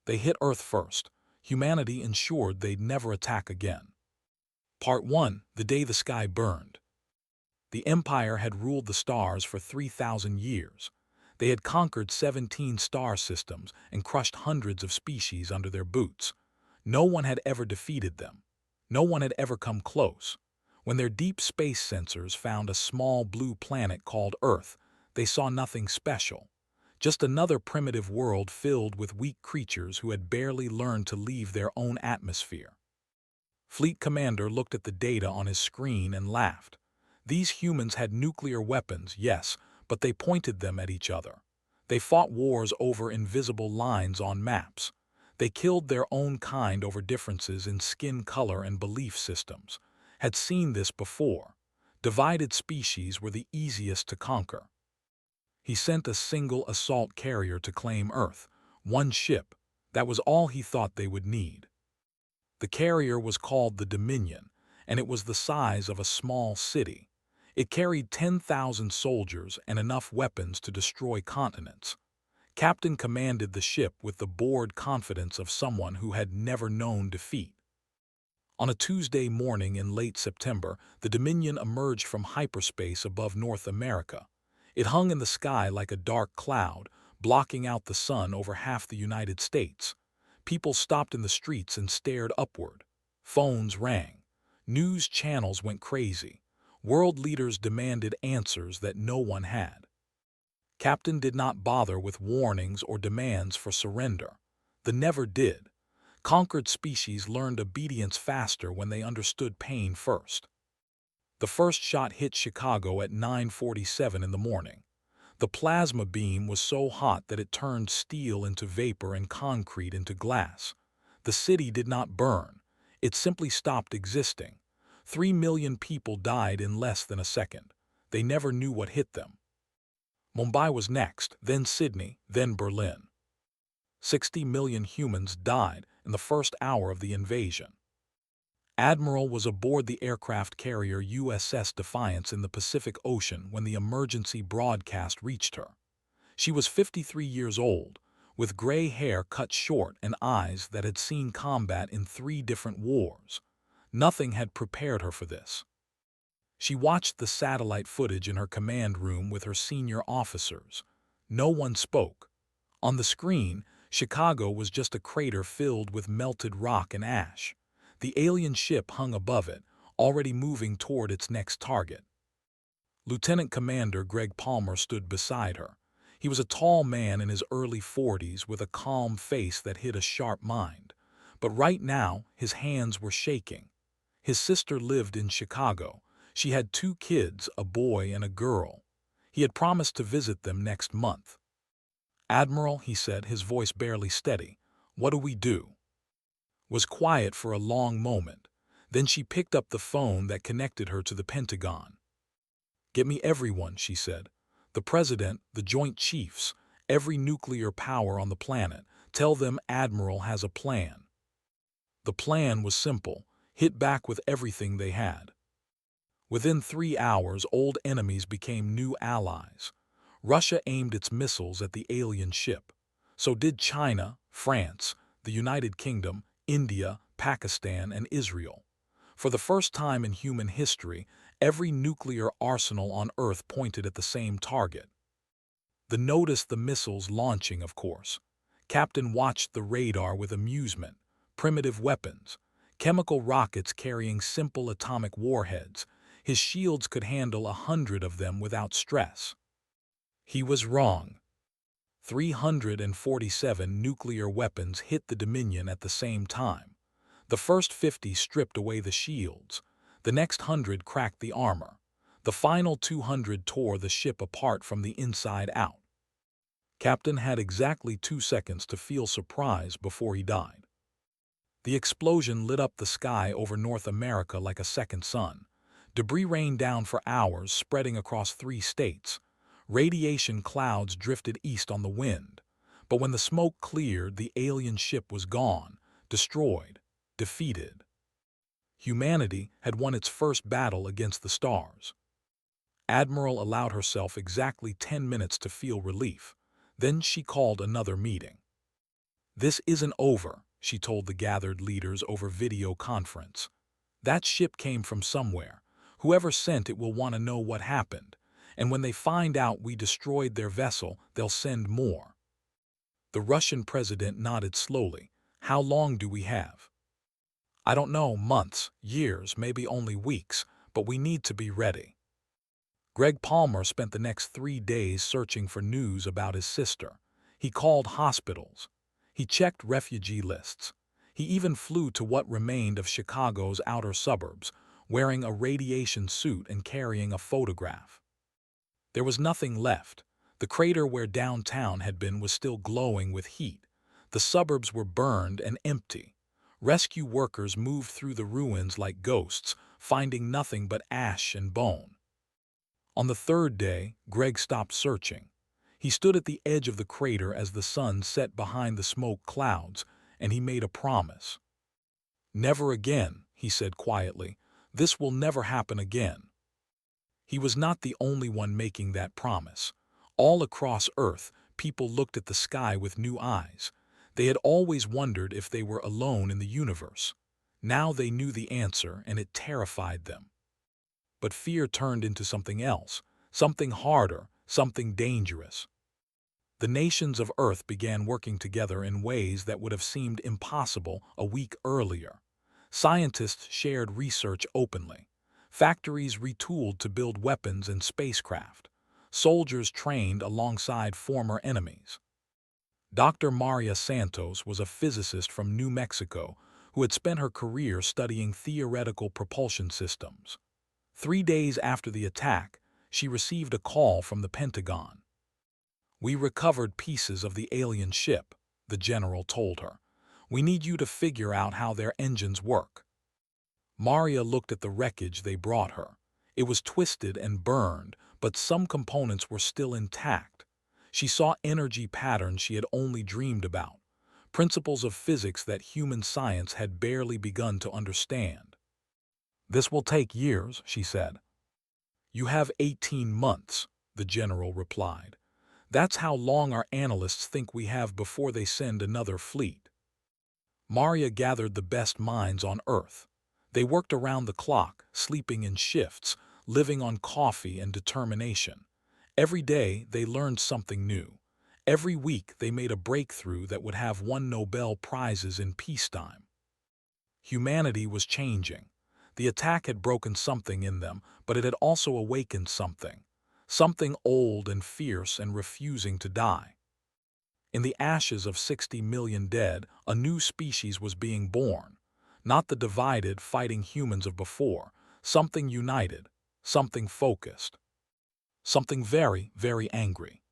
They hit Earth first. Humanity ensured they'd never attack again. Part 1. The Day the Sky Burned. The Empire had ruled the stars for 3,000 years. They had conquered 17 star systems and crushed hundreds of species under their boots. No one had ever defeated them. No one had ever come close. When their deep space sensors found a small blue planet called Earth, they saw nothing special. Just another primitive world filled with weak creatures who had barely learned to leave their own atmosphere. Fleet Commander looked at the data on his screen and laughed. These humans had nuclear weapons, yes, but they pointed them at each other. They fought wars over invisible lines on maps. They killed their own kind over differences in skin color and belief systems. Had seen this before. Divided species were the easiest to conquer. He sent a single assault carrier to claim Earth. One ship. That was all he thought they would need. The carrier was called the Dominion, and it was the size of a small city. It carried 10,000 soldiers and enough weapons to destroy continents. Captain commanded the ship with the bored confidence of someone who had never known defeat. On a Tuesday morning in late September, the Dominion emerged from hyperspace above North America. It hung in the sky like a dark cloud, blocking out the sun over half the United States. People stopped in the streets and stared upward. Phones rang. News channels went crazy. World leaders demanded answers that no one had. Captain did not bother with warnings or demands for surrender. The never did. Conquered species learned obedience faster when they understood pain first. The first shot hit Chicago at 9:47 in the morning. The plasma beam was so hot that it turned steel into vapor and concrete into glass. The city did not burn. It simply stopped existing. 3 million people died in less than a second. They never knew what hit them. Mumbai was next, then Sydney, then Berlin. 60 million humans died in the first hour of the invasion. Admiral was aboard the aircraft carrier USS Defiance in the Pacific Ocean when the emergency broadcast reached her. She was 53 years old, with gray hair cut short and eyes that had seen combat in 3 different wars. Nothing had prepared her for this. She watched the satellite footage in her command room with her senior officers. No one spoke. On the screen, Chicago was just a crater filled with melted rock and ash. The alien ship hung above it, already moving toward its next target. Lieutenant Commander Greg Palmer stood beside her. He was a tall man in his early 40s with a calm face that hid a sharp mind. But right now, his hands were shaking. His sister lived in Chicago. She had 2 kids, a boy and a girl. He had promised to visit them next month. "Admiral," he said, his voice barely steady, "what do we do?" Was quiet for a long moment. Then she picked up the phone that connected her to the Pentagon. "Get me everyone," she said. "The President, the Joint Chiefs, every nuclear power on the planet. Tell them Admiral has a plan." The plan was simple. Hit back with everything they had. Within 3 hours, old enemies became new allies. Russia aimed its missiles at the alien ship. So did China, France, the United Kingdom, India, Pakistan, and Israel. For the first time in human history, every nuclear arsenal on Earth pointed at the same target. The noticed the missiles launching, of course. Captain watched the radar with amusement. Primitive weapons. Chemical rockets carrying simple atomic warheads. His shields could handle 100 of them without stress. He was wrong. 347 nuclear weapons hit the Dominion at the same time. The first 50 stripped away the shields. The next 100 cracked the armor. The final 200 tore the ship apart from the inside out. Captain had exactly 2 seconds to feel surprise before he died. The explosion lit up the sky over North America like a second sun. Debris rained down for hours, spreading across 3 states. Radiation clouds drifted east on the wind. But when the smoke cleared, the alien ship was gone, destroyed, defeated. Humanity had won its first battle against the stars. Admiral allowed herself exactly 10 minutes to feel relief. Then she called another meeting. "This isn't over," she told the gathered leaders over video conference. "That ship came from somewhere. Whoever sent it will want to know what happened. And when they find out we destroyed their vessel, they'll send more." The Russian president nodded slowly. "How long do we have?" "I don't know, months, years, maybe only weeks, but we need to be ready." Greg Palmer spent the next 3 days searching for news about his sister. He called hospitals. He checked refugee lists. He even flew to what remained of Chicago's outer suburbs, wearing a radiation suit and carrying a photograph. There was nothing left. The crater where downtown had been was still glowing with heat. The suburbs were burned and empty. Rescue workers moved through the ruins like ghosts, finding nothing but ash and bone. On the third day, Greg stopped searching. He stood at the edge of the crater as the sun set behind the smoke clouds, and he made a promise. "Never again," he said quietly. "This will never happen again." He was not the only one making that promise. All across Earth, people looked at the sky with new eyes. They had always wondered if they were alone in the universe. Now they knew the answer, and it terrified them. But fear turned into something else, something harder, something dangerous. The nations of Earth began working together in ways that would have seemed impossible a week earlier. Scientists shared research openly. Factories retooled to build weapons and spacecraft. Soldiers trained alongside former enemies. Dr. Maria Santos was a physicist from New Mexico who had spent her career studying theoretical propulsion systems. 3 days after the attack, she received a call from the Pentagon. "We recovered pieces of the alien ship," the general told her. "We need you to figure out how their engines work." Maria looked at the wreckage they brought her. It was twisted and burned, but some components were still intact. She saw energy patterns she had only dreamed about, principles of physics that human science had barely begun to understand. "This will take years," she said. "You have 18 months, the general replied. "That's how long our analysts think we have before they send another fleet." Maria gathered the best minds on Earth. They worked around the clock, sleeping in shifts, living on coffee and determination. Every day they learned something new. Every week they made a breakthrough that would have won Nobel Prizes in peacetime. Humanity was changing. The attack had broken something in them, but it had also awakened something. Something old and fierce and refusing to die. In the ashes of 60 million dead, a new species was being born. Not the divided, fighting humans of before. Something united. Something focused. Something very, very angry.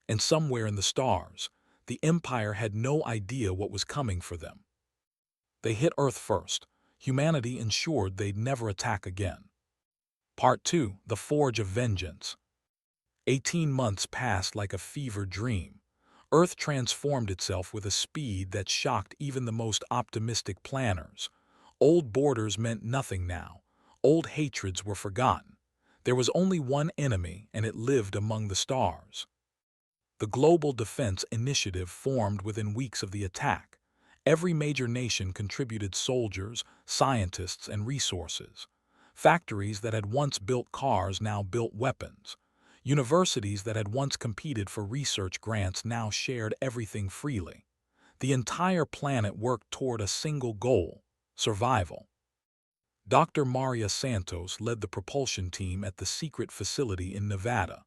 And somewhere in the stars, the Empire had no idea what was coming for them. They hit Earth first. Humanity ensured they'd never attack again. Part 2: The Forge of Vengeance. 18 months passed like a fever dream. Earth transformed itself with a speed that shocked even the most optimistic planners. Old borders meant nothing now. Old hatreds were forgotten. There was only one enemy, and it lived among the stars. The Global Defense Initiative formed within weeks of the attack. Every major nation contributed soldiers, scientists, and resources. Factories that had once built cars now built weapons. Universities that had once competed for research grants now shared everything freely. The entire planet worked toward a single goal: survival. Dr. Maria Santos led the propulsion team at the secret facility in Nevada.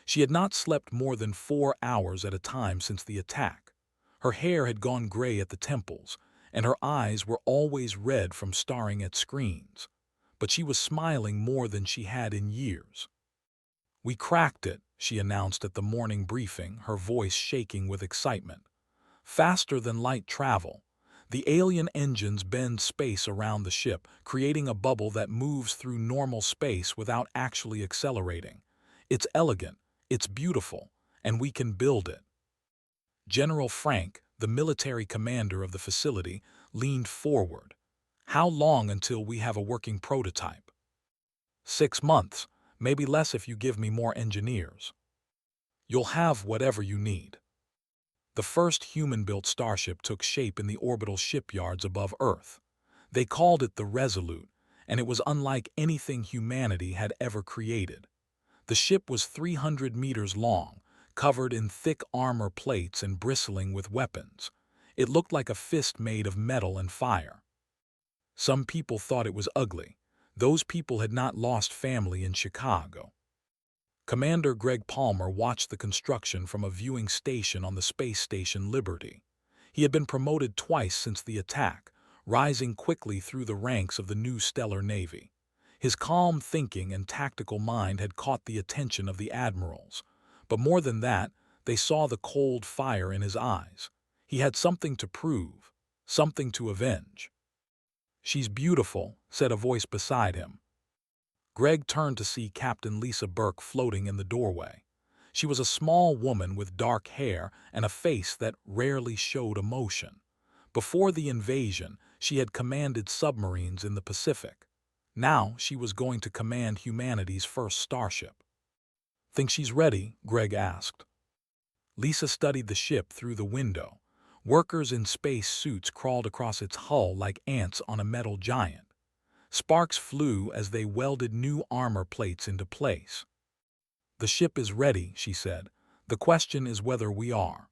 She had not slept more than 4 hours at a time since the attack. Her hair had gone gray at the temples, and her eyes were always red from staring at screens. But she was smiling more than she had in years. "We cracked it," she announced at the morning briefing, her voice shaking with excitement. "Faster than light travel. The alien engines bend space around the ship, creating a bubble that moves through normal space without actually accelerating. It's elegant, it's beautiful, and we can build it." General Frank, the military commander of the facility, leaned forward. "How long until we have a working prototype?" 6 months, maybe less if you give me more engineers." "You'll have whatever you need." The first human-built starship took shape in the orbital shipyards above Earth. They called it the Resolute, and it was unlike anything humanity had ever created. The ship was 300 meters long, covered in thick armor plates and bristling with weapons. It looked like a fist made of metal and fire. Some people thought it was ugly. Those people had not lost family in Chicago. Commander Greg Palmer watched the construction from a viewing station on the space station Liberty. He had been promoted twice since the attack, rising quickly through the ranks of the new stellar navy. His calm thinking and tactical mind had caught the attention of the admirals. But more than that, they saw the cold fire in his eyes. He had something to prove, something to avenge. "She's beautiful," said a voice beside him. Greg turned to see Captain Lisa Burke floating in the doorway. She was a small woman with dark hair and a face that rarely showed emotion. Before the invasion, she had commanded submarines in the Pacific. Now she was going to command humanity's first starship. "Think she's ready?" Greg asked. Lisa studied the ship through the window. Workers in space suits crawled across its hull like ants on a metal giant. Sparks flew as they welded new armor plates into place. "The ship is ready," she said. "The question is whether we are."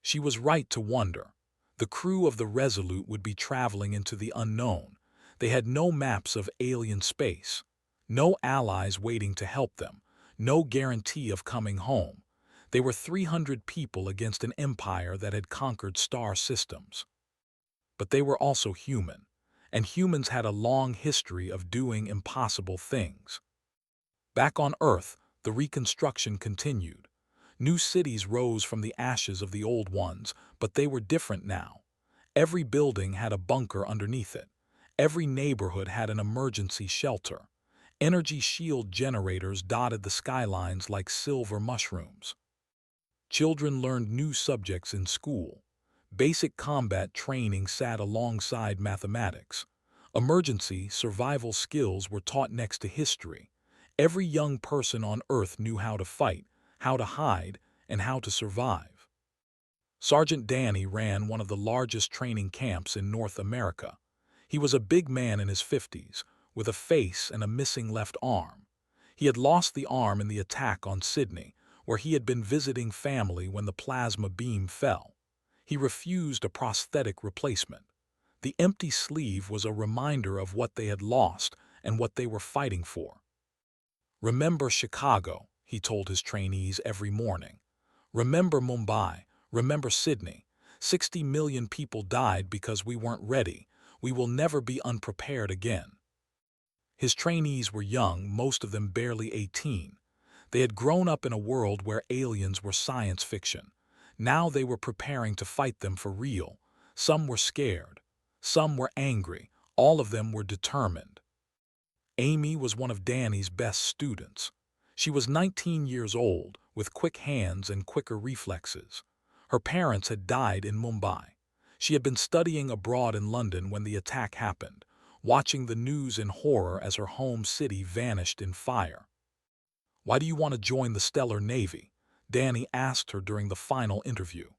She was right to wonder. The crew of the Resolute would be traveling into the unknown. They had no maps of alien space, no allies waiting to help them, no guarantee of coming home. They were 300 people against an empire that had conquered star systems. But they were also human, and humans had a long history of doing impossible things. Back on Earth, the reconstruction continued. New cities rose from the ashes of the old ones, but they were different now. Every building had a bunker underneath it. Every neighborhood had an emergency shelter. Energy shield generators dotted the skylines like silver mushrooms. Children learned new subjects in school. Basic combat training sat alongside mathematics. Emergency survival skills were taught next to history. Every young person on Earth knew how to fight, how to hide, and how to survive. Sergeant Danny ran one of the largest training camps in North America. He was a big man in his 50s, with a face and a missing left arm. He had lost the arm in the attack on Sydney, where he had been visiting family when the plasma beam fell. He refused a prosthetic replacement. The empty sleeve was a reminder of what they had lost and what they were fighting for. "Remember Chicago," he told his trainees every morning. "Remember Mumbai. Remember Sydney. 60 million people died because we weren't ready. We will never be unprepared again." His trainees were young, most of them barely 18. They had grown up in a world where aliens were science fiction. Now they were preparing to fight them for real. Some were scared. Some were angry. All of them were determined. Amy was one of Danny's best students. She was 19 years old, with quick hands and quicker reflexes. Her parents had died in Mumbai. She had been studying abroad in London when the attack happened, watching the news in horror as her home city vanished in fire. "Why do you want to join the Stellar Navy?" Danny asked her during the final interview.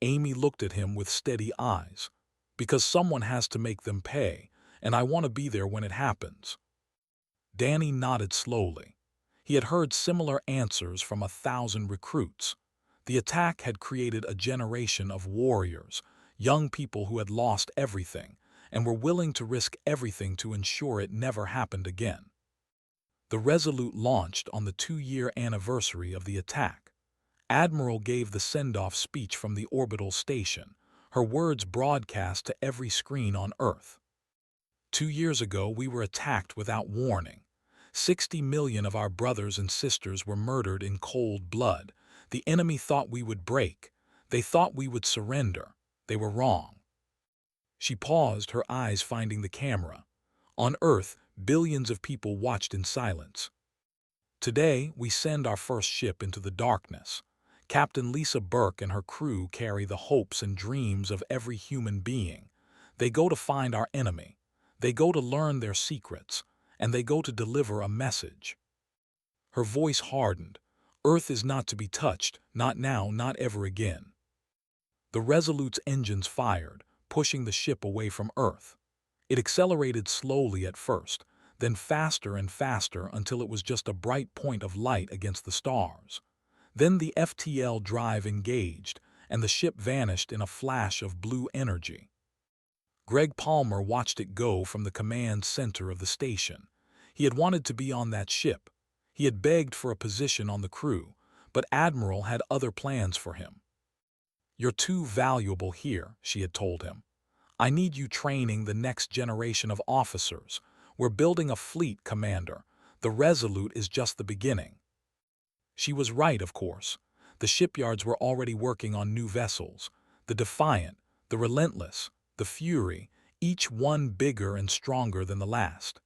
Amy looked at him with steady eyes. "Because someone has to make them pay, and I want to be there when it happens." Danny nodded slowly. He had heard similar answers from 1,000 recruits. The attack had created a generation of warriors, young people who had lost everything and were willing to risk everything to ensure it never happened again. The Resolute launched on the 2-year anniversary of the attack. Admiral gave the send-off speech from the orbital station, her words broadcast to every screen on Earth. 2 years ago, we were attacked without warning. 60 million of our brothers and sisters were murdered in cold blood. The enemy thought we would break. They thought we would surrender. They were wrong. She paused, her eyes finding the camera. On Earth, billions of people watched in silence. Today, we send our first ship into the darkness. Captain Lisa Burke and her crew carry the hopes and dreams of every human being. They go to find our enemy. They go to learn their secrets. And they go to deliver a message. Her voice hardened. Earth is not to be touched, not now, not ever again. The Resolute's engines fired, pushing the ship away from Earth. It accelerated slowly at first, then faster and faster until it was just a bright point of light against the stars. Then the FTL drive engaged, and the ship vanished in a flash of blue energy. Greg Palmer watched it go from the command center of the station. He had wanted to be on that ship. He had begged for a position on the crew, but Admiral had other plans for him. "You're too valuable here," she had told him. "I need you training the next generation of officers. We're building a fleet, Commander. The Resolute is just the beginning." She was right, of course. The shipyards were already working on new vessels. The Defiant, the Relentless, the Fury, each one bigger and stronger than the last.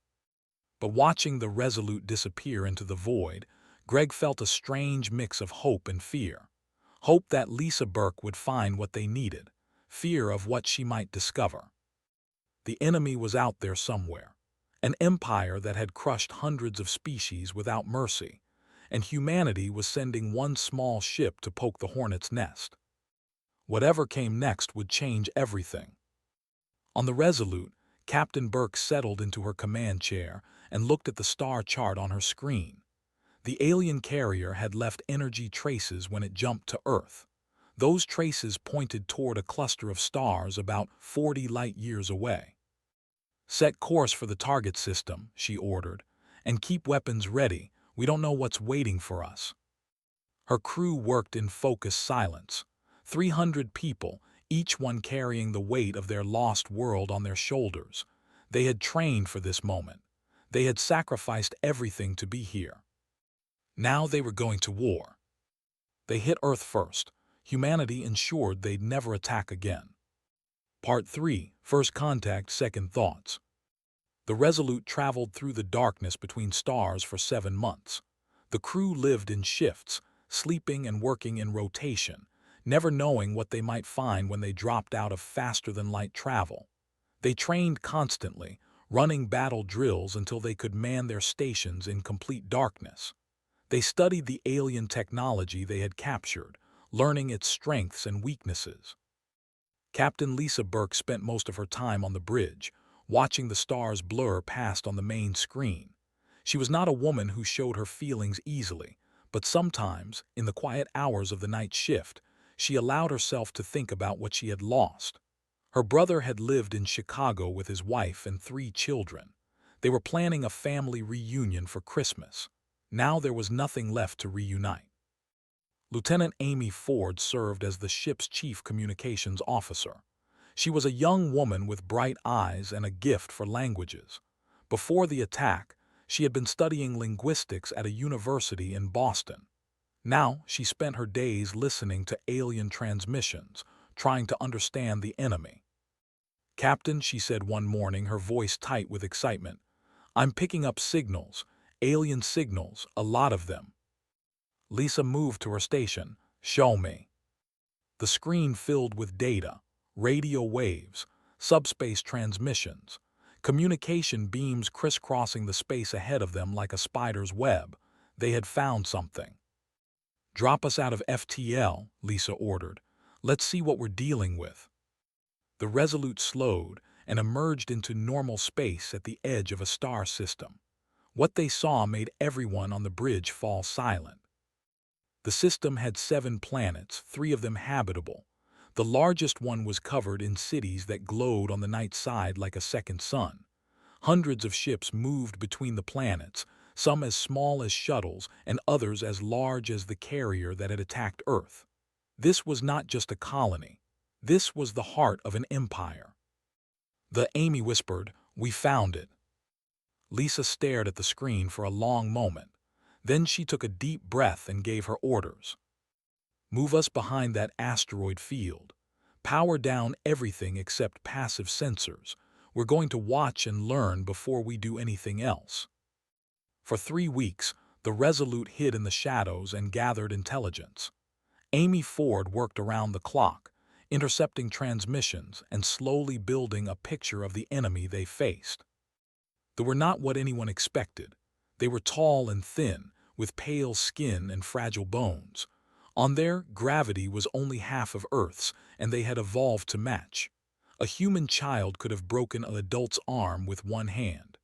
But watching the Resolute disappear into the void, Greg felt a strange mix of hope and fear. Hope that Lisa Burke would find what they needed, fear of what she might discover. The enemy was out there somewhere, an empire that had crushed hundreds of species without mercy, and humanity was sending one small ship to poke the hornet's nest. Whatever came next would change everything. On the Resolute, Captain Burke settled into her command chair and looked at the star chart on her screen. The alien carrier had left energy traces when it jumped to Earth. Those traces pointed toward a cluster of stars about 40 light-years away. "Set course for the target system," she ordered, "and keep weapons ready. We don't know what's waiting for us." Her crew worked in focused silence. 300 people, each one carrying the weight of their lost world on their shoulders. They had trained for this moment. They had sacrificed everything to be here. Now they were going to war. They hit Earth first. Humanity ensured they'd never attack again. Part 3. First Contact, Second Thoughts. The Resolute traveled through the darkness between stars for 7 months. The crew lived in shifts, sleeping and working in rotation, never knowing what they might find when they dropped out of faster-than-light travel. They trained constantly, running battle drills until they could man their stations in complete darkness. They studied the alien technology they had captured, learning its strengths and weaknesses. Captain Lisa Burke spent most of her time on the bridge, watching the stars blur past on the main screen. She was not a woman who showed her feelings easily, but sometimes, in the quiet hours of the night shift, she allowed herself to think about what she had lost. Her brother had lived in Chicago with his wife and 3 children. They were planning a family reunion for Christmas. Now there was nothing left to reunite. Lieutenant Amy Ford served as the ship's chief communications officer. She was a young woman with bright eyes and a gift for languages. Before the attack, she had been studying linguistics at a university in Boston. Now she spent her days listening to alien transmissions, trying to understand the enemy. "Captain," she said one morning, her voice tight with excitement, "I'm picking up signals, alien signals, a lot of them." Lisa moved to her station. "Show me." The screen filled with data, radio waves, subspace transmissions, communication beams crisscrossing the space ahead of them like a spider's web. They had found something. "Drop us out of FTL," Lisa ordered. "Let's see what we're dealing with." The Resolute slowed and emerged into normal space at the edge of a star system. What they saw made everyone on the bridge fall silent. The system had 7 planets, 3 of them habitable. The largest one was covered in cities that glowed on the night side like a second sun. Hundreds of ships moved between the planets, some as small as shuttles and others as large as the carrier that had attacked Earth. This was not just a colony. This was the heart of an empire. Amy whispered, "We found it." Lisa stared at the screen for a long moment. Then she took a deep breath and gave her orders. "Move us behind that asteroid field. Power down everything except passive sensors. We're going to watch and learn before we do anything else." For 3 weeks, the Resolute hid in the shadows and gathered intelligence. Amy Ford worked around the clock, intercepting transmissions and slowly building a picture of the enemy they faced. They were not what anyone expected. They were tall and thin, with pale skin and fragile bones. On there, gravity was only half of Earth's, and they had evolved to match. A human child could have broken an adult's arm with one hand.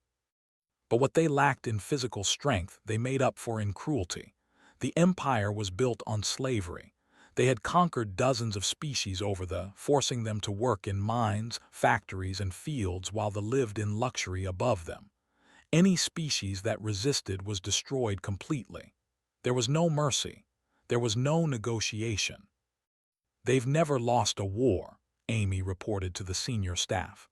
But what they lacked in physical strength, they made up for in cruelty. The empire was built on slavery. They had conquered dozens of species over forcing them to work in mines, factories, and fields while they lived in luxury above them. Any species that resisted was destroyed completely. There was no mercy. There was no negotiation. "They've never lost a war," Amy reported to the senior staff.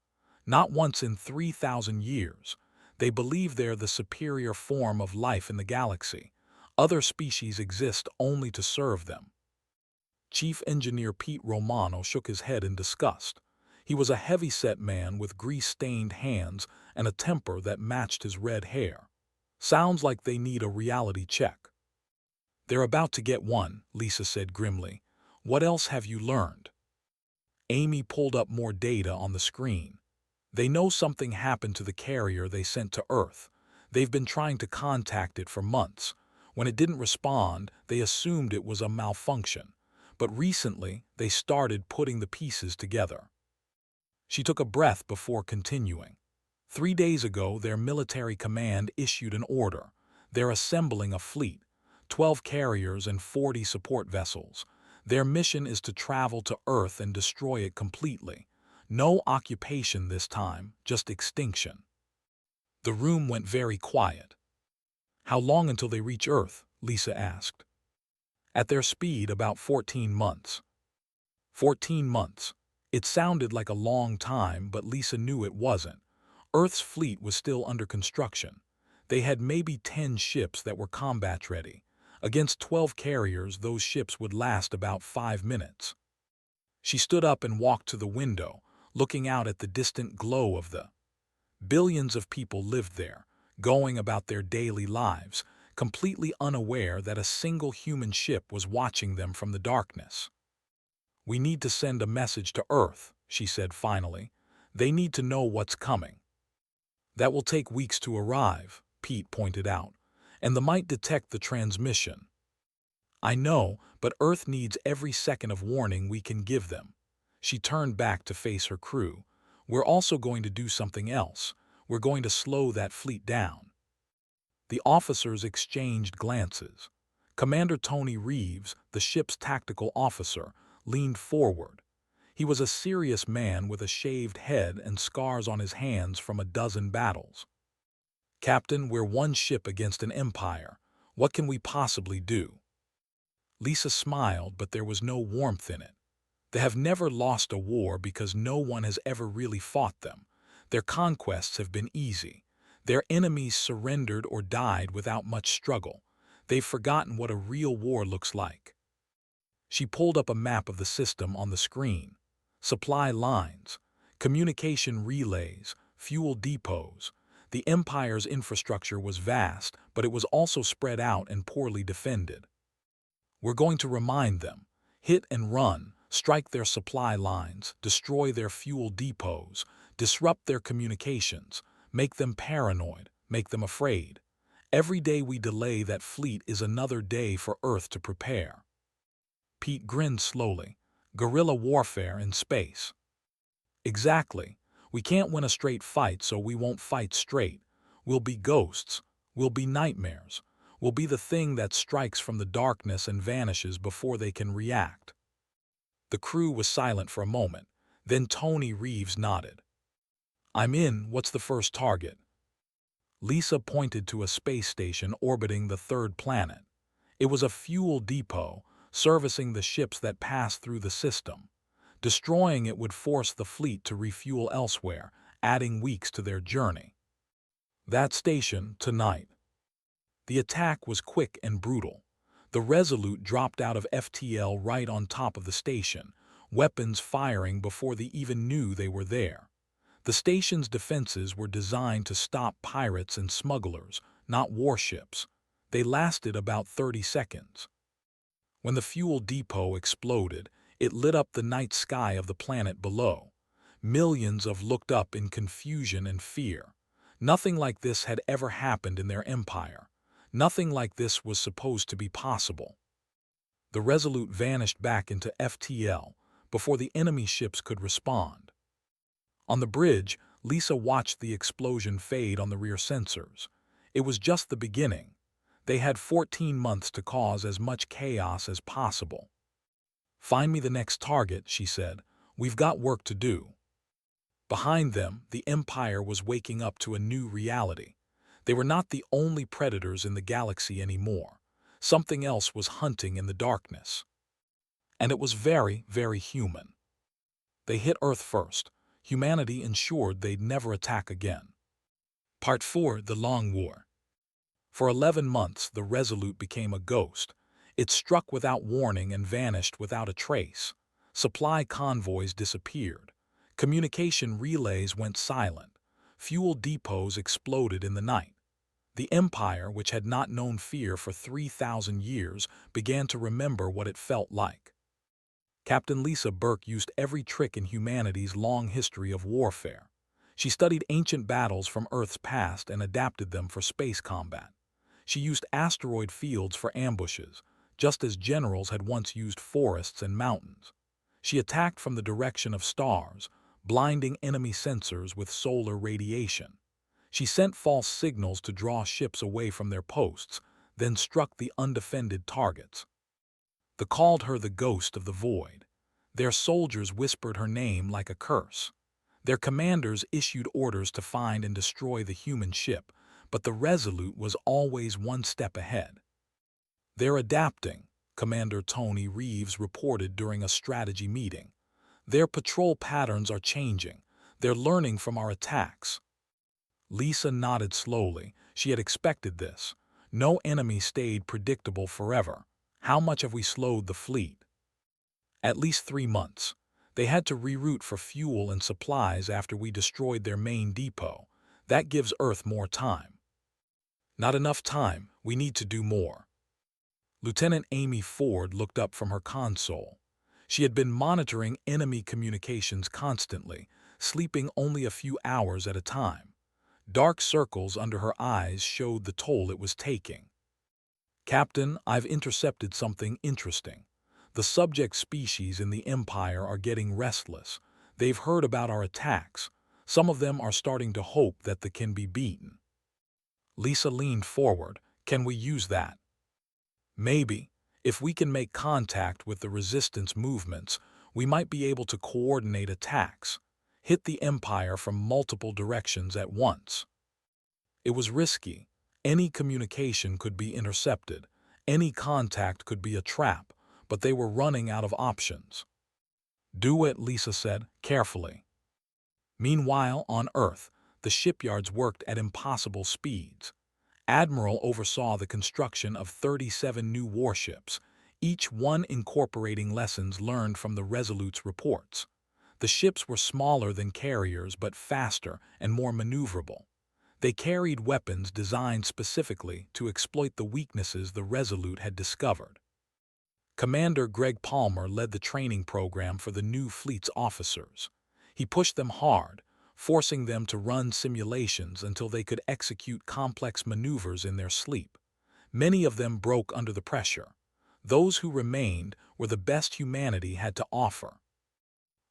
"Not once in 3,000 years. They believe they're the superior form of life in the galaxy. Other species exist only to serve them." Chief Engineer Pete Romano shook his head in disgust. He was a heavy-set man with grease-stained hands and a temper that matched his red hair. "Sounds like they need a reality check." "They're about to get one," Lisa said grimly. "What else have you learned?" Amy pulled up more data on the screen. "They know something happened to the carrier they sent to Earth. They've been trying to contact it for months. When it didn't respond, they assumed it was a malfunction. But recently, they started putting the pieces together." She took a breath before continuing. 3 days ago, their military command issued an order. They're assembling a fleet, 12 carriers and 40 support vessels. Their mission is to travel to Earth and destroy it completely. No occupation this time, just extinction. The room went very quiet. "How long until they reach Earth?" Lisa asked. "At their speed, about 14 months. 14 months. It sounded like a long time, but Lisa knew it wasn't. Earth's fleet was still under construction. They had maybe 10 ships that were combat-ready. Against 12 carriers, those ships would last about 5 minutes. She stood up and walked to the window, looking out at the distant glow of the. Billions of people lived there, going about their daily lives, completely unaware that a single human ship was watching them from the darkness. "We need to send a message to Earth," she said finally. "They need to know what's coming." "That will take weeks to arrive," Pete pointed out, "and they might detect the transmission." "I know, but Earth needs every second of warning we can give them." She turned back to face her crew. "We're also going to do something else. We're going to slow that fleet down." The officers exchanged glances. Commander Tony Reeves, the ship's tactical officer, leaned forward. He was a serious man with a shaved head and scars on his hands from a dozen battles. "Captain, we're one ship against an empire. What can we possibly do?" Lisa smiled, but there was no warmth in it. They have never lost a war because no one has ever really fought them. Their conquests have been easy. Their enemies surrendered or died without much struggle. They've forgotten what a real war looks like. She pulled up a map of the system on the screen. Supply lines, communication relays, fuel depots. The Empire's infrastructure was vast, but it was also spread out and poorly defended. "We're going to remind them. Hit and run, strike their supply lines, destroy their fuel depots, disrupt their communications, make them paranoid, make them afraid. Every day we delay that fleet is another day for Earth to prepare." Pete grinned slowly. "Guerrilla warfare in space." "Exactly. We can't win a straight fight, so we won't fight straight. We'll be ghosts. We'll be nightmares. We'll be the thing that strikes from the darkness and vanishes before they can react." The crew was silent for a moment. Then Tony Reeves nodded. "I'm in. What's the first target?" Lisa pointed to a space station orbiting the third planet. It was a fuel depot, servicing the ships that passed through the system. Destroying it would force the fleet to refuel elsewhere, adding weeks to their journey. "That station, tonight." The attack was quick and brutal. The Resolute dropped out of FTL right on top of the station, weapons firing before they even knew they were there. The station's defenses were designed to stop pirates and smugglers, not warships. They lasted about 30 seconds. When the fuel depot exploded, it lit up the night sky of the planet below. Millions looked up in confusion and fear. Nothing like this had ever happened in their empire. Nothing like this was supposed to be possible. The Resolute vanished back into FTL, before the enemy ships could respond. On the bridge, Lisa watched the explosion fade on the rear sensors. It was just the beginning. They had 14 months to cause as much chaos as possible. "Find me the next target," she said. "We've got work to do." Behind them, the Empire was waking up to a new reality. They were not the only predators in the galaxy anymore. Something else was hunting in the darkness. And it was very, very human. They hit Earth first. Humanity ensured they'd never attack again. Part 4: The Long War. For 11 months, the Resolute became a ghost. It struck without warning and vanished without a trace. Supply convoys disappeared. Communication relays went silent. Fuel depots exploded in the night. The Empire, which had not known fear for 3,000 years, began to remember what it felt like. Captain Lisa Burke used every trick in humanity's long history of warfare. She studied ancient battles from Earth's past and adapted them for space combat. She used asteroid fields for ambushes, just as generals had once used forests and mountains. She attacked from the direction of stars, blinding enemy sensors with solar radiation. She sent false signals to draw ships away from their posts, then struck the undefended targets. They called her the Ghost of the Void. Their soldiers whispered her name like a curse. Their commanders issued orders to find and destroy the human ship, but the Resolute was always one step ahead. "They're adapting," Commander Tony Reeves reported during a strategy meeting. "Their patrol patterns are changing. They're learning from our attacks." Lisa nodded slowly. She had expected this. No enemy stayed predictable forever. "How much have we slowed the fleet?" "At least 3 months. They had to reroute for fuel and supplies after we destroyed their main depot. That gives Earth more time." "Not enough time. We need to do more." Lieutenant Amy Ford looked up from her console. She had been monitoring enemy communications constantly, sleeping only a few hours at a time. Dark circles under her eyes showed the toll it was taking. "Captain, I've intercepted something interesting. The subject species in the Empire are getting restless. They've heard about our attacks. Some of them are starting to hope that they can be beaten." Lisa leaned forward. "Can we use that?" "Maybe. If we can make contact with the resistance movements, we might be able to coordinate attacks. Hit the Empire from multiple directions at once." It was risky. Any communication could be intercepted. Any contact could be a trap, but they were running out of options. "Do it," Lisa said, carefully. Meanwhile, on Earth, the shipyards worked at impossible speeds. Admiral oversaw the construction of 37 new warships, each one incorporating lessons learned from the Resolute's reports. The ships were smaller than carriers but faster and more maneuverable. They carried weapons designed specifically to exploit the weaknesses the Resolute had discovered. Commander Greg Palmer led the training program for the new fleet's officers. He pushed them hard, forcing them to run simulations until they could execute complex maneuvers in their sleep. Many of them broke under the pressure. Those who remained were the best humanity had to offer.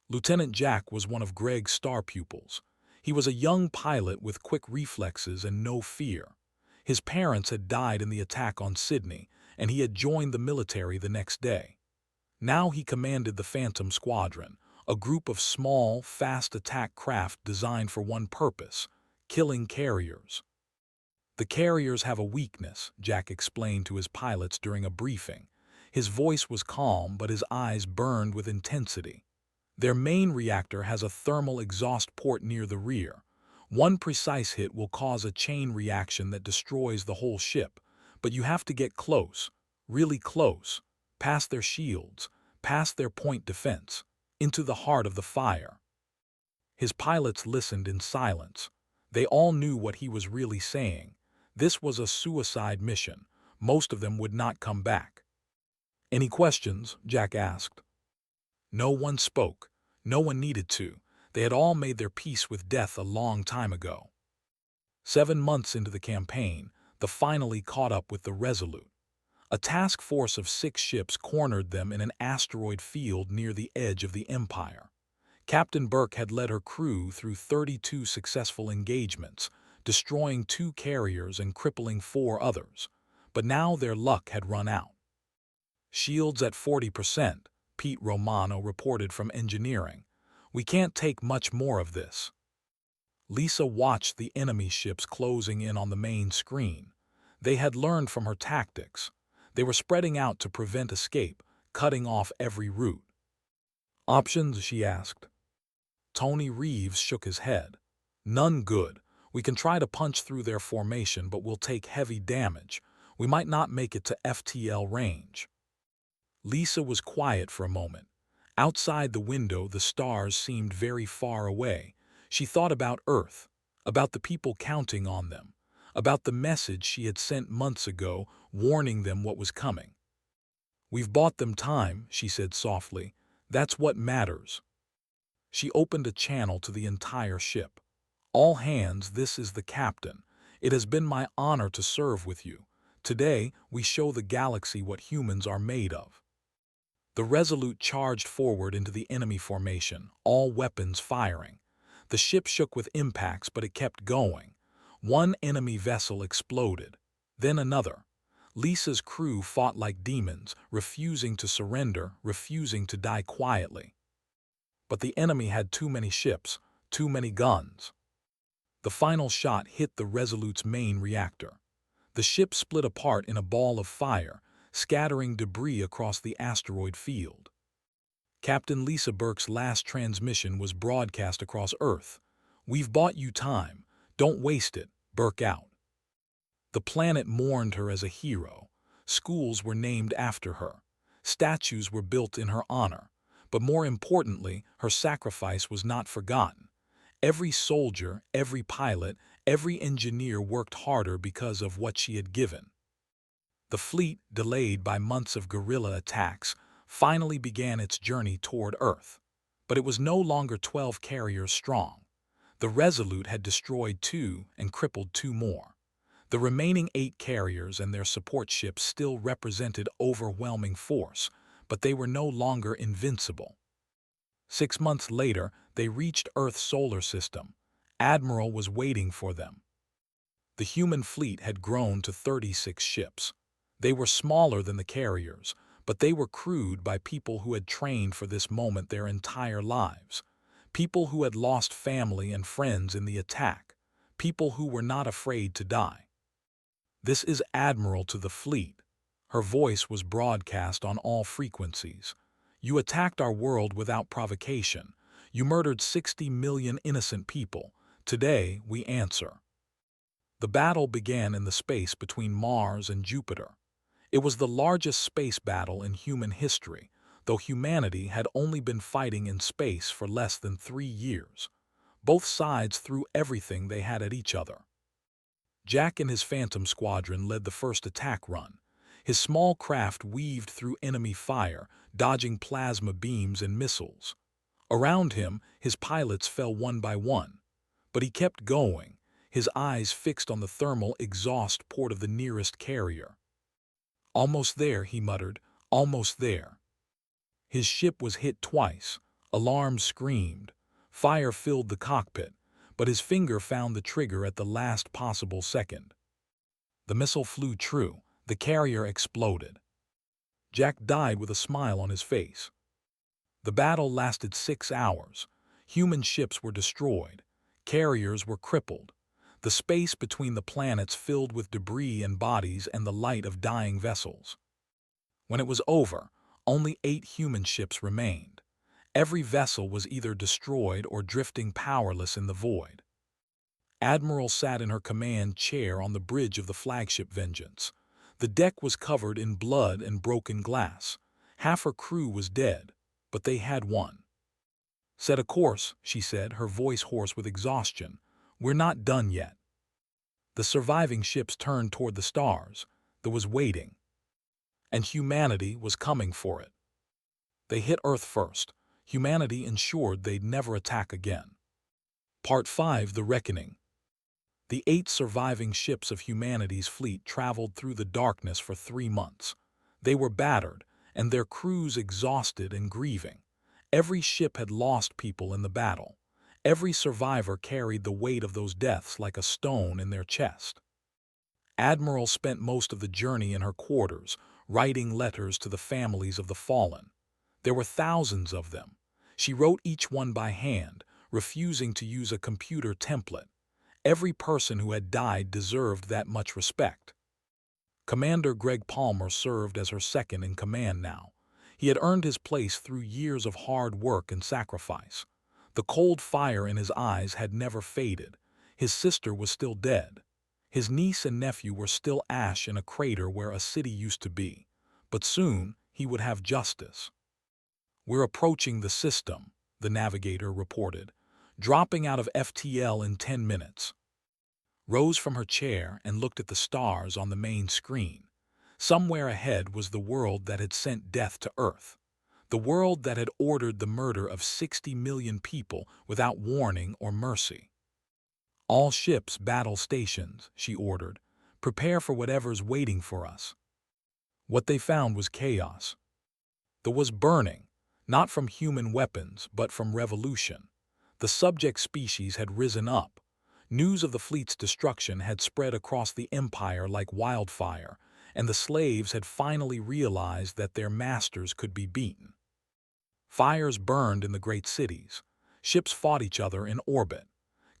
Lieutenant Jack was one of Greg's star pupils. He was a young pilot with quick reflexes and no fear. His parents had died in the attack on Sydney, and he had joined the military the next day. Now he commanded the Phantom Squadron, a group of small, fast attack craft designed for one purpose: killing carriers. "The carriers have a weakness," Jack explained to his pilots during a briefing. His voice was calm, but his eyes burned with intensity. "Their main reactor has a thermal exhaust port near the rear. One precise hit will cause a chain reaction that destroys the whole ship, but you have to get close, really close, past their shields, past their point defense, into the heart of the fire." His pilots listened in silence. They all knew what he was really saying. This was a suicide mission. Most of them would not come back. "Any questions?" Jack asked. No one spoke. No one needed to. They had all made their peace with death a long time ago. 7 months into the campaign, they finally caught up with the Resolute. A task force of 6 ships cornered them in an asteroid field near the edge of the Empire. Captain Burke had led her crew through 32 successful engagements, destroying 2 carriers and crippling 4 others. But now their luck had run out. "Shields at 40%, Pete Romano reported from engineering. "We can't take much more of this." Lisa watched the enemy ships closing in on the main screen. They had learned from her tactics. They were spreading out to prevent escape, cutting off every route. "Options?" she asked. Tony Reeves shook his head. "None good. We can try to punch through their formation, but we'll take heavy damage. We might not make it to FTL range." Lisa was quiet for a moment. Outside the window, the stars seemed very far away. She thought about Earth, about the people counting on them, about the message she had sent months ago, warning them what was coming. "We've bought them time," she said softly. "That's what matters." She opened a channel to the entire ship. "All hands, this is the captain. It has been my honor to serve with you. Today, we show the galaxy what humans are made of." The Resolute charged forward into the enemy formation, all weapons firing. The ship shook with impacts, but it kept going. One enemy vessel exploded, then another. Lisa's crew fought like demons, refusing to surrender, refusing to die quietly. But the enemy had too many ships, too many guns. The final shot hit the Resolute's main reactor. The ship split apart in a ball of fire, scattering debris across the asteroid field. Captain Lisa Burke's last transmission was broadcast across Earth. "We've bought you time. Don't waste it, Burke out." The planet mourned her as a hero. Schools were named after her. Statues were built in her honor. But more importantly, her sacrifice was not forgotten. Every soldier, every pilot, every engineer worked harder because of what she had given. The fleet, delayed by months of guerrilla attacks, finally began its journey toward Earth. But it was no longer 12 carriers strong. The Resolute had destroyed 2 and crippled 2 more. The remaining 8 carriers and their support ships still represented overwhelming force, but they were no longer invincible. 6 months later, they reached Earth's solar system. Admiral was waiting for them. The human fleet had grown to 36 ships. They were smaller than the carriers, but they were crewed by people who had trained for this moment their entire lives. People who had lost family and friends in the attack. People who were not afraid to die. "This is Admiral to the fleet." Her voice was broadcast on all frequencies. "You attacked our world without provocation. You murdered 60 million innocent people. Today, we answer." The battle began in the space between Mars and Jupiter. It was the largest space battle in human history, though humanity had only been fighting in space for less than 3 years. Both sides threw everything they had at each other. Jack and his Phantom Squadron led the first attack run. His small craft weaved through enemy fire, dodging plasma beams and missiles. Around him, his pilots fell one by one. But he kept going, his eyes fixed on the thermal exhaust port of the nearest carrier. "Almost there," he muttered, "almost there." His ship was hit twice. Alarms screamed. Fire filled the cockpit, but his finger found the trigger at the last possible second. The missile flew true. The carrier exploded. Jack died with a smile on his face. The battle lasted 6 hours. Human ships were destroyed. Carriers were crippled. The space between the planets filled with debris and bodies and the light of dying vessels. When it was over, only 8 human ships remained. Every vessel was either destroyed or drifting powerless in the void. Admiral sat in her command chair on the bridge of the flagship Vengeance. The deck was covered in blood and broken glass. Half her crew was dead, but they had won. "Set a course," she said, her voice hoarse with exhaustion. "We're not done yet." The surviving ships turned toward the stars. There was waiting. And humanity was coming for it. They hit Earth first. Humanity ensured they'd never attack again. Part 5: The Reckoning. The 8 surviving ships of humanity's fleet traveled through the darkness for 3 months. They were battered, and their crews exhausted and grieving. Every ship had lost people in the battle. Every survivor carried the weight of those deaths like a stone in their chest. Admiral spent most of the journey in her quarters, writing letters to the families of the fallen. There were thousands of them. She wrote each one by hand, refusing to use a computer template. Every person who had died deserved that much respect. Commander Greg Palmer served as her second in command now. He had earned his place through years of hard work and sacrifice. The cold fire in his eyes had never faded. His sister was still dead. His niece and nephew were still ash in a crater where a city used to be. But soon he would have justice. "We're approaching the system," the navigator reported, "dropping out of FTL in 10 minutes. Rose from her chair and looked at the stars on the main screen. Somewhere ahead was the world that had sent death to Earth. The world that had ordered the murder of 60 million people without warning or mercy. "All ships battle stations," she ordered. "Prepare for whatever's waiting for us." What they found was chaos. There was burning, not from human weapons, but from revolution. The subject species had risen up. News of the fleet's destruction had spread across the empire like wildfire, and the slaves had finally realized that their masters could be beaten. Fires burned in the great cities. Ships fought each other in orbit.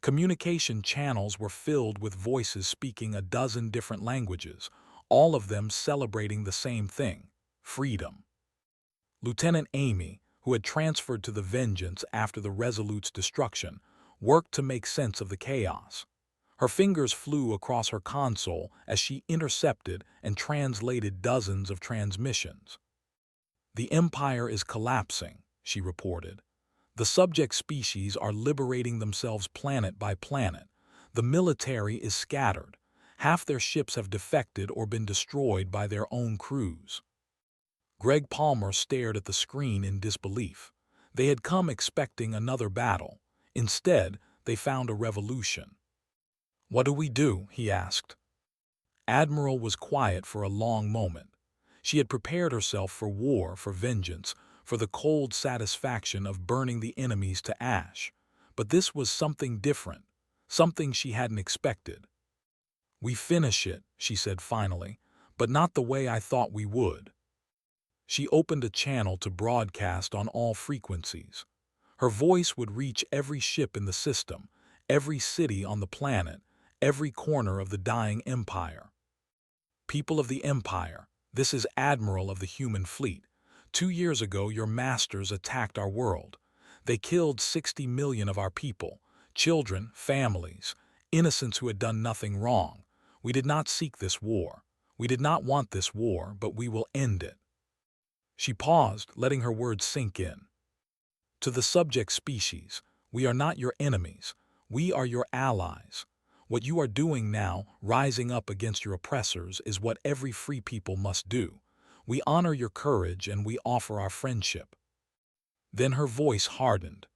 Communication channels were filled with voices speaking a dozen different languages, all of them celebrating the same thing: freedom. Lieutenant Amy, who had transferred to the Vengeance after the Resolute's destruction, worked to make sense of the chaos. Her fingers flew across her console as she intercepted and translated dozens of transmissions. "The Empire is collapsing," she reported. "The subject species are liberating themselves planet by planet. The military is scattered. Half their ships have defected or been destroyed by their own crews." Greg Palmer stared at the screen in disbelief. They had come expecting another battle. Instead, they found a revolution. "What do we do?" he asked. Admiral was quiet for a long moment. She had prepared herself for war, for vengeance, for the cold satisfaction of burning the enemies to ash. But this was something different, something she hadn't expected. "We finish it," she said finally, "but not the way I thought we would." She opened a channel to broadcast on all frequencies. Her voice would reach every ship in the system, every city on the planet, every corner of the dying empire. "People of the Empire, this is Admiral of the human fleet. 2 years ago, your masters attacked our world. They killed 60 million of our people, children, families, innocents who had done nothing wrong. We did not seek this war. We did not want this war, but we will end it." She paused, letting her words sink in. "To the subject species, we are not your enemies. We are your allies. What you are doing now, rising up against your oppressors, is what every free people must do. We honor your courage and we offer our friendship." Then her voice hardened.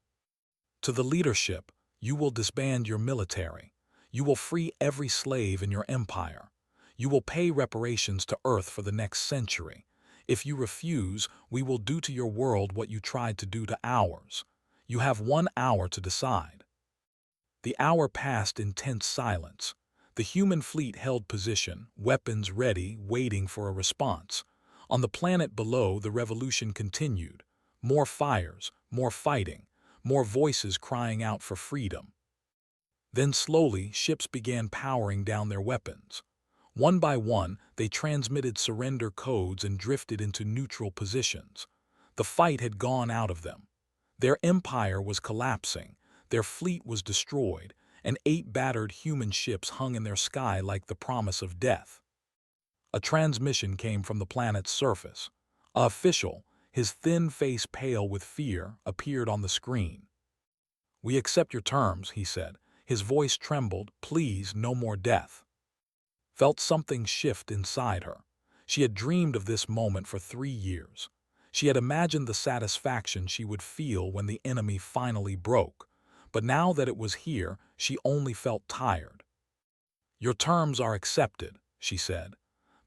"To the leadership, you will disband your military. You will free every slave in your empire. You will pay reparations to Earth for the next century. If you refuse, we will do to your world what you tried to do to ours. You have 1 hour to decide." The hour passed in tense silence. The human fleet held position, weapons ready, waiting for a response. On the planet below, the revolution continued. More fires, more fighting, more voices crying out for freedom. Then slowly, ships began powering down their weapons. One by one, they transmitted surrender codes and drifted into neutral positions. The fight had gone out of them. Their empire was collapsing. Their fleet was destroyed, and 8 battered human ships hung in their sky like the promise of death. A transmission came from the planet's surface. An official, his thin face pale with fear, appeared on the screen. "We accept your terms," he said. His voice trembled. "Please, no more death." Felt something shift inside her. She had dreamed of this moment for 3 years. She had imagined the satisfaction she would feel when the enemy finally broke. But now that it was here, she only felt tired. "Your terms are accepted," she said.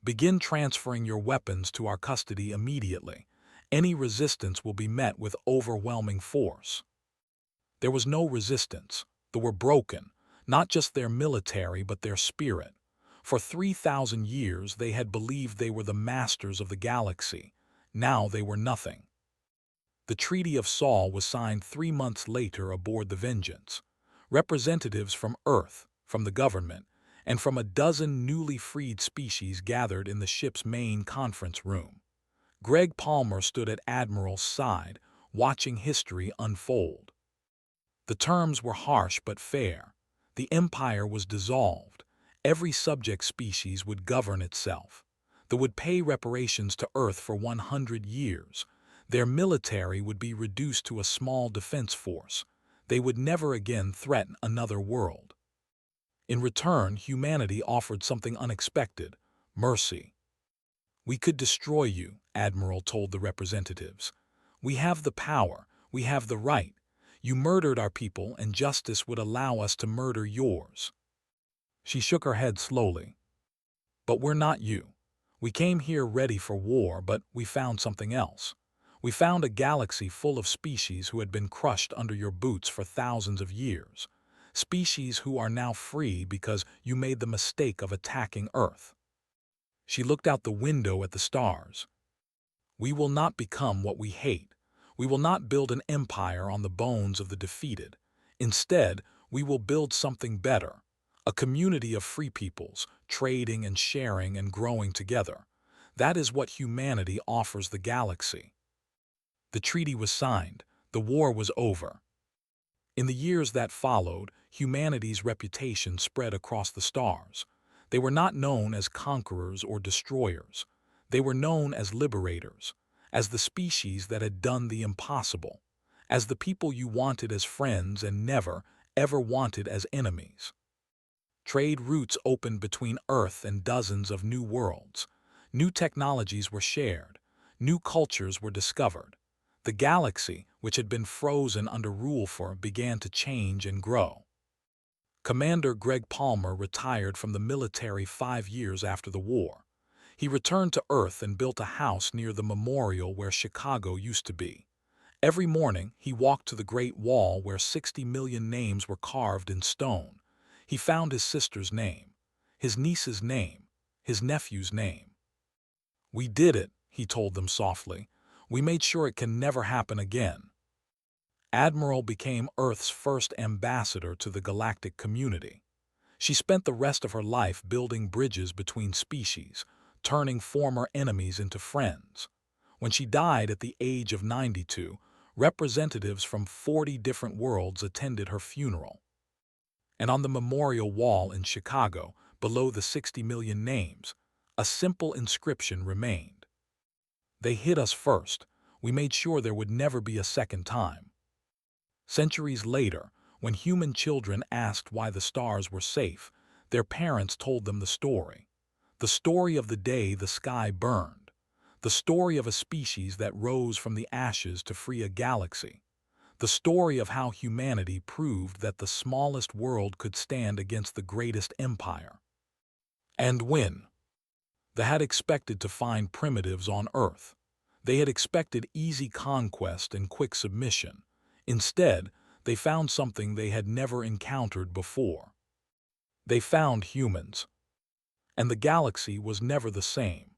Begin transferring your weapons to our custody immediately. Any resistance will be met with overwhelming force. There was no resistance. They were broken, not just their military but their spirit. For 3,000 years they had believed they were the masters of the galaxy. Now they were nothing. The Treaty of Saul was signed 3 months later aboard the Vengeance. Representatives from Earth, from the government, and from a dozen newly freed species gathered in the ship's main conference room. Greg Palmer stood at Admiral's side, watching history unfold. The terms were harsh but fair. The empire was dissolved. Every subject species would govern itself. They would pay reparations to Earth for 100 years. Their military would be reduced to a small defense force. They would never again threaten another world. In return, humanity offered something unexpected: mercy. "We could destroy you," Admiral told the representatives. "We have the power. We have the right. You murdered our people, and justice would allow us to murder yours." She shook her head slowly. "But we're not you. We came here ready for war, but we found something else. We found a galaxy full of species who had been crushed under your boots for thousands of years. Species who are now free because you made the mistake of attacking Earth." She looked out the window at the stars. "We will not become what we hate. We will not build an empire on the bones of the defeated. Instead, we will build something better. A community of free peoples, trading and sharing and growing together. That is what humanity offers the galaxy." The treaty was signed. The war was over. In the years that followed, humanity's reputation spread across the stars. They were not known as conquerors or destroyers. They were known as liberators, as the species that had done the impossible, as the people you wanted as friends and never, ever wanted as enemies. Trade routes opened between Earth and dozens of new worlds. New technologies were shared. New cultures were discovered. The galaxy, which had been frozen under rule for, began to change and grow. Commander Greg Palmer retired from the military 5 years after the war. He returned to Earth and built a house near the memorial where Chicago used to be. Every morning, he walked to the Great Wall where 60 million names were carved in stone. He found his sister's name, his niece's name, his nephew's name. "We did it," he told them softly. "We made sure it can never happen again." Admiral became Earth's first ambassador to the galactic community. She spent the rest of her life building bridges between species, turning former enemies into friends. When she died at the age of 92, representatives from 40 different worlds attended her funeral. And on the memorial wall in Chicago, below the 60 million names, a simple inscription remained. "They hit us first. We made sure there would never be a second time." Centuries later, when human children asked why the stars were safe, their parents told them the story. The story of the day the sky burned. The story of a species that rose from the ashes to free a galaxy. The story of how humanity proved that the smallest world could stand against the greatest empire. And win. They had expected to find primitives on Earth. They had expected easy conquest and quick submission. Instead, they found something they had never encountered before. They found humans. And the galaxy was never the same.